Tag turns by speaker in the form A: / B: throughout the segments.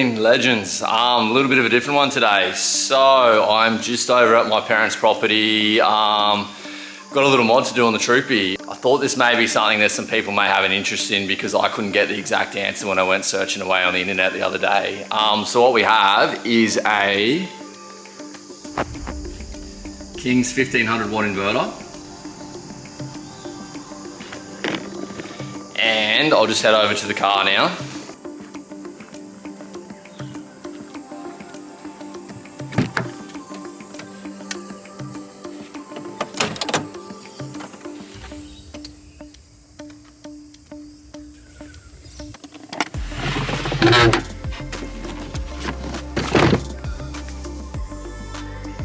A: morning, legends. A little bit of a different one today. So I'm just over at my parents' property. Got a little mod to do on the Troopy. I thought this may be something that some people may have an interest in because I couldn't get the exact answer when I went searching away on the internet the other day. So what we have is a King's 1500 watt inverter. And I'll just head over to the car now.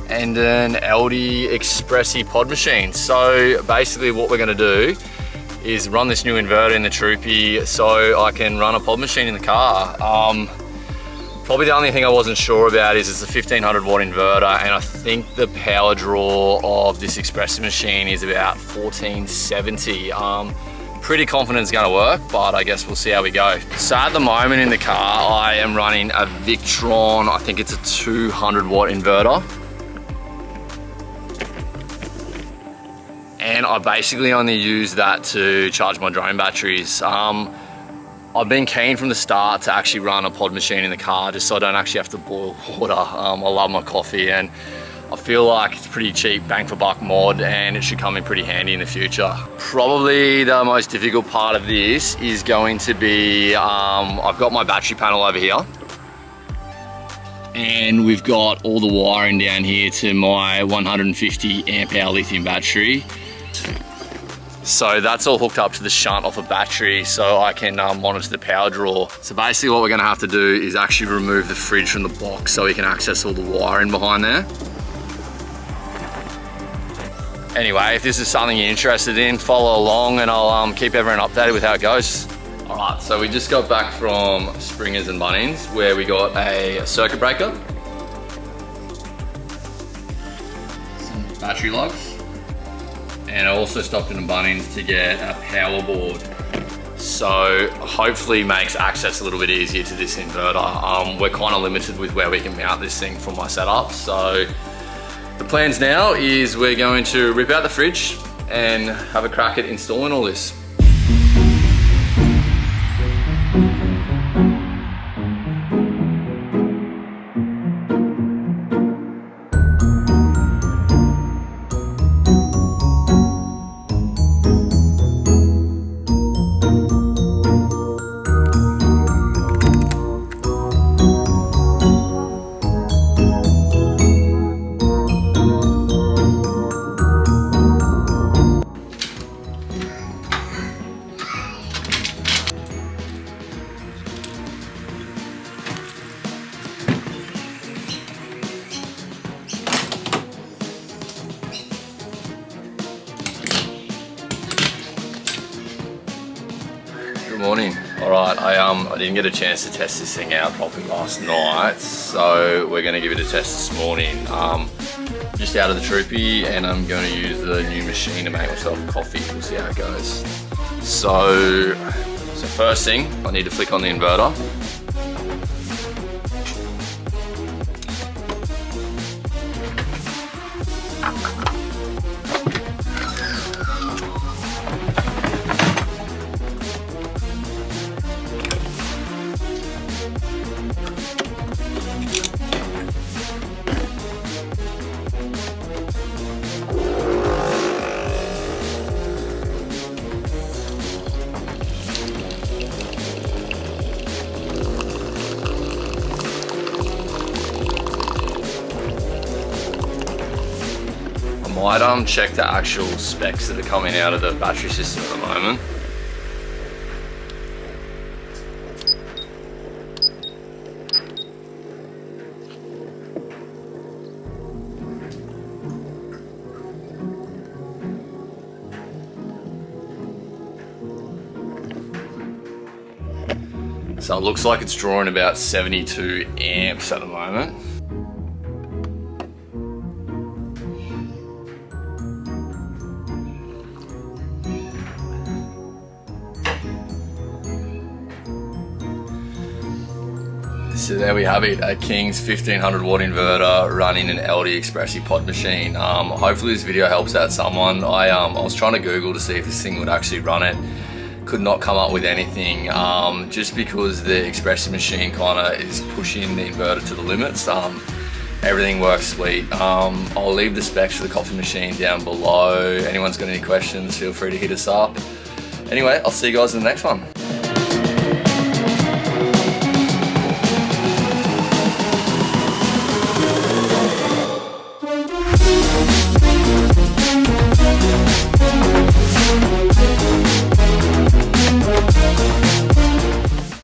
A: And an ALDI Expressi pod machine. So basically what we're gonna do is run this new inverter in the Troopy so I can run a pod machine in the car. Probably the only thing I wasn't sure about is it's a 1500 watt inverter, and I think the power draw of this Expressi machine is about 1470. Pretty confident it's gonna work, but I guess we'll see how we go. So at the moment in the car, I am running a Victron, I think it's a 200 watt inverter. And I basically only use that to charge my drone batteries. I've been keen from the start to actually run a pod machine in the car just so I don't actually have to boil water. I love my coffee and I feel like it's pretty cheap bang for buck mod and it should come in pretty handy in the future. Probably the most difficult part of this is going to be, I've got my battery panel over here. And we've got all the wiring down here to my 150 amp hour lithium battery. So that's all hooked up to the shunt off a battery so I can monitor the power draw. So basically what we're gonna have to do is actually remove the fridge from the box so we can access all the wiring behind there. Anyway, if this is something you're interested in, follow along and I'll keep everyone updated with how it goes. All right, so we just got back from Springers and Bunnings where we got a circuit breaker, some battery lugs, and I also stopped in a Bunnings to get a power board. So hopefully makes access a little bit easier to this inverter. We're kind of limited with where we can mount this thing for my setup. So the plans now is we're going to rip out the fridge and have a crack at installing all this. Morning. All right, I didn't get a chance to test this thing out properly last night, so we're going to give it a test this morning. Just out of the Troopy, and I'm going to use the new machine to make myself coffee. We'll see how it goes. So first thing, I need to flick on the inverter. Might check the actual specs that are coming out of the battery system at the moment. So it looks like it's drawing about 72 amps at the moment. So there we have it, a King's 1500 watt inverter running an ALDI Expressi pod machine. Hopefully this video helps out someone. I was trying to Google to see if this thing would actually run it. Could not come up with anything, just because the Expressi machine kind of is pushing the inverter to the limits. Everything works sweet. I'll leave the specs for the coffee machine down below. Anyone's got any questions, feel free to hit us up. Anyway, I'll see you guys in the next one.